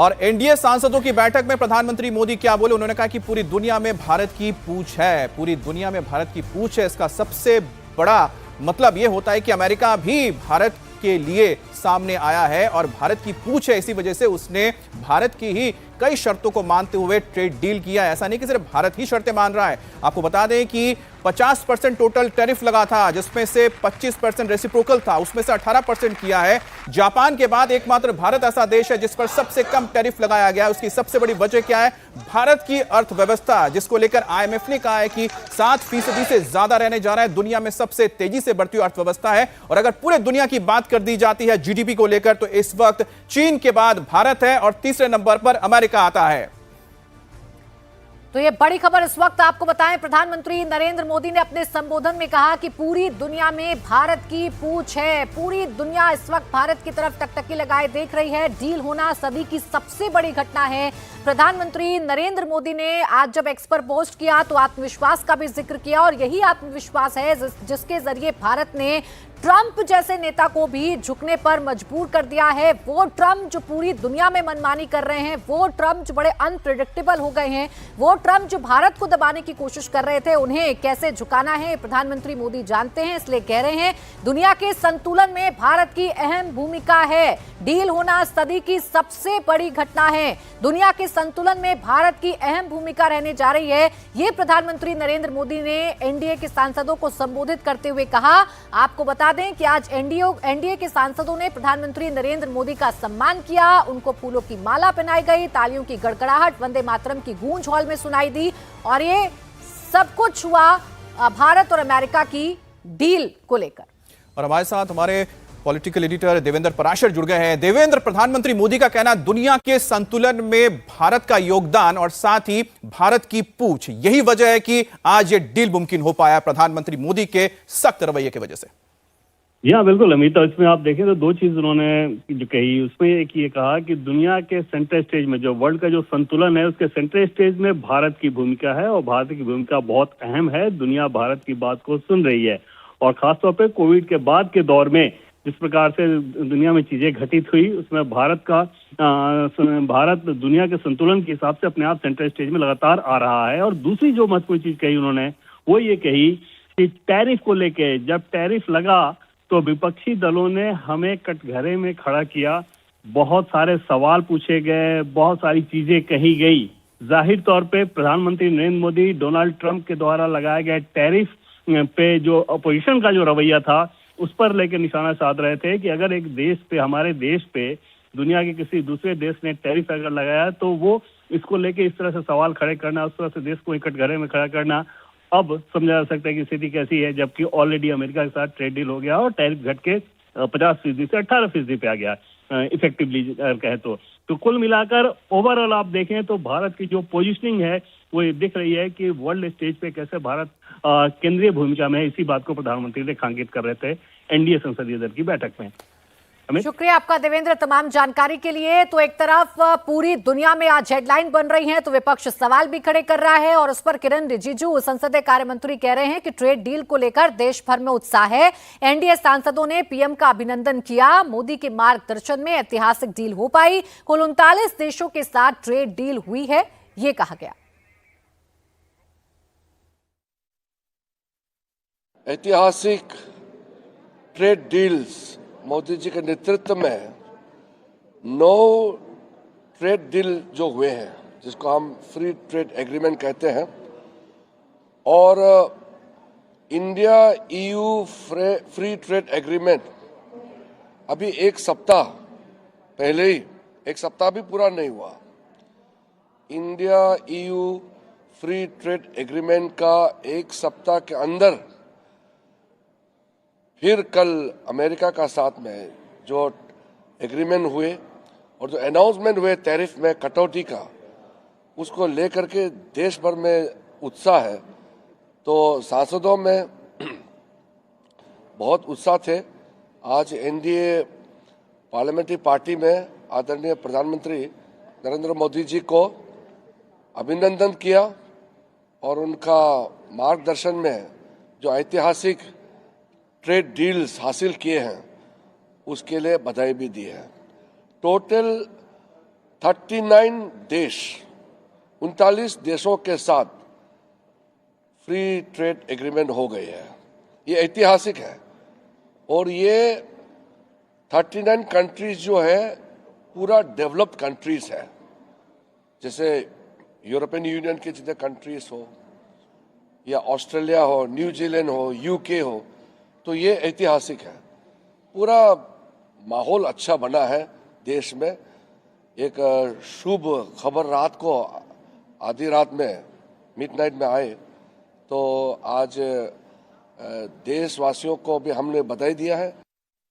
और एनडीए सांसदों की बैठक में प्रधानमंत्री मोदी क्या बोले? उन्होंने कहा कि पूरी दुनिया में भारत की पूछ है, पूरी दुनिया में भारत की पूछ है। इसका सबसे बड़ा मतलब यह होता है कि अमेरिका भी भारत के लिए सामने आया है और भारत की पूछ है, इसी वजह से उसने भारत की ही कई शर्तों को मानते हुए ट्रेड डील किया। ऐसा नहीं कि सिर्फ भारत ही शर्तें मान रहा है। आपको बता दें कि 50% टोटल टैरिफ लगा था, जिसमें से 25% रेसिप्रोकल था, उसमें से 18% किया है। जापान के बाद एकमात्र भारत ऐसा देश है जिस पर सबसे कम टैरिफ लगाया गया है। उसकी सबसे बड़ी वजह क्या है? भारत की अर्थव्यवस्था, जिसको लेकर आईएमएफ ने कहा है कि 7% से ज्यादा रहने जा रहा है। दुनिया में सबसे तेजी से बढ़ती हुई अर्थव्यवस्था है। और अगर पूरे दुनिया की बात कर दी जाती है जीडीपी को लेकर, तो इस वक्त चीन के बाद भारत है और तीसरे नंबर पर अमेरिका आता है। तो ये बड़ी खबर इस वक्त आपको बताएं, प्रधानमंत्री नरेंद्र मोदी ने अपने संबोधन में कहा कि पूरी दुनिया में भारत की पूछ है। पूरी दुनिया इस वक्त भारत की तरफ टकटकी लगाए देख रही है। डील होना सदी की सबसे बड़ी घटना है। प्रधानमंत्री नरेंद्र मोदी ने आज जब एक्स पर पोस्ट किया तो आत्मविश्वास का भी जिक्र किया, और यही आत्मविश्वास है जिसके जरिए भारत ने ट्रंप जैसे नेता को भी झुकने पर मजबूर कर दिया है। वो ट्रंप जो पूरी दुनिया में मनमानी कर रहे हैं, वो ट्रंप जो बड़े अनप्रेडिक्टेबल हो गए हैं, वो ट्रंप जो भारत को दबाने की कोशिश कर रहे थे, उन्हें कैसे झुकाना है प्रधानमंत्री मोदी जानते हैं। इसलिए कह रहे हैं दुनिया के संतुलन में भारत की अहम भूमिका है। डील होना सदी की सबसे बड़ी घटना है। दुनिया के संतुलन में भारत की अहम भूमिका रहने जा रही है। ये प्रधानमंत्री नरेंद्र मोदी ने एनडीए के सांसदों को संबोधित करते हुए कहा। आपको बता दें कि आज एनडीए के सांसदों ने प्रधानमंत्री नरेंद्र मोदी का सम्मान किया। उनको फूलों की माला पहनाई गई, तालियों की गड़गड़ाहट, वंदे मातरम की गूंज हॉल में सुनाई दी, और ये सब कुछ हुआ भारत और अमेरिका की डील को लेकर। और हमारे साथ हमारे पॉलिटिकल एडिटर देवेंद्र पराशर जुड़ गए हैं। देवेंद्र, प्रधानमंत्री मोदी का कहना दुनिया के संतुलन में भारत का योगदान और साथ ही भारत की पूछ, यही वजह है कि आज ये डील मुमकिन हो पाया प्रधानमंत्री मोदी के सख्त रवैये की वजह से। या बिल्कुल अमित, इसमें आप देखें तो दो चीज उन्होंने जो कही, उसमें एक ये कहा कि दुनिया के सेंटर स्टेज में, जो वर्ल्ड का जो संतुलन है, उसके सेंटर स्टेज में भारत की भूमिका है और भारत की भूमिका बहुत अहम है। दुनिया भारत की बात को सुन रही है और खासतौर पे कोविड के बाद के दौर में जिस प्रकार से दुनिया में चीजें घटित हुई, उसमें भारत दुनिया के संतुलन के हिसाब से अपने आप सेंटर स्टेज में लगातार आ रहा है। और दूसरी जो महत्वपूर्ण चीज कही उन्होंने, वो ये कही कि टैरिफ को लेके, जब टैरिफ लगा तो विपक्षी दलों ने हमें कटघरे में खड़ा किया, बहुत सारे सवाल पूछे गए, बहुत सारी चीजें कही गई। जाहिर तौर पे प्रधानमंत्री नरेंद्र मोदी डोनाल्ड ट्रंप के द्वारा लगाए गए टैरिफ पे जो अपोजिशन का जो रवैया था, उस पर लेकर निशाना साध रहे थे कि अगर एक देश पे, हमारे देश पे दुनिया के किसी दूसरे देश ने टैरिफ अगर लगाया तो वो इसको लेके इस तरह से सवाल खड़े करना, उस तरह से देश को कटघरे में खड़ा करना, अब समझा जा सकता है कि स्थिति कैसी है, जबकि ऑलरेडी अमेरिका के साथ ट्रेड डील हो गया और टैरिफ घट के 50% से 18% पे आ गया इफेक्टिवली कहे तो कुल मिलाकर ओवरऑल आप देखें तो भारत की जो पोजीशनिंग है वो ये दिख रही है कि वर्ल्ड स्टेज पे कैसे भारत केंद्रीय भूमिका में है। इसी बात को प्रधानमंत्री रेखांकित कर रहे थे एनडीए संसदीय दल की बैठक में। शुक्रिया आपका देवेंद्र तमाम जानकारी के लिए। तो एक तरफ पूरी दुनिया में आज हेडलाइन बन रही है तो विपक्ष सवाल भी खड़े कर रहा है, और उस पर किरण रिजिजू संसदीय कार्य मंत्री कह रहे हैं कि ट्रेड डील को लेकर देश भर में उत्साह है। एनडीए सांसदों ने पीएम का अभिनंदन किया। मोदी के मार्गदर्शन में ऐतिहासिक डील हो पाई। कुल 39 देशों के साथ ट्रेड डील हुई है, ये कहा गया। ऐतिहासिक ट्रेड डील्स मोदी जी के नेतृत्व में 9 ट्रेड डील जो हुए हैं, जिसको हम फ्री ट्रेड एग्रीमेंट कहते हैं, और India EU free trade agreement अभी एक सप्ताह पहले ही, एक सप्ताह भी पूरा नहीं हुआ, India EU free trade agreement का एक सप्ताह के अंदर फिर कल अमेरिका का साथ में जो एग्रीमेंट हुए और जो अनाउंसमेंट हुए टैरिफ में कटौती का, उसको लेकर के देश भर में उत्साह है। तो सांसदों में बहुत उत्साह थे। आज एनडीए पार्लियामेंट्री पार्टी में आदरणीय प्रधानमंत्री नरेंद्र मोदी जी को अभिनंदन किया और उनका मार्गदर्शन में जो ऐतिहासिक ट्रेड डील्स हासिल किए हैं उसके लिए बधाई भी दी है। टोटल 39 देश 39 देशों के साथ फ्री ट्रेड एग्रीमेंट हो गए हैं। ये ऐतिहासिक है और ये 39 कंट्रीज जो है पूरा डेवलप्ड कंट्रीज है, जैसे यूरोपियन यूनियन के जितने कंट्रीज हो या ऑस्ट्रेलिया हो, न्यूजीलैंड हो, यूके हो, तो ये ऐतिहासिक है। पूरा माहौल अच्छा बना है देश में। एक शुभ खबर रात को आधी रात में मिडनाइट में आए, तो आज देशवासियों को भी हमने बधाई दिया है।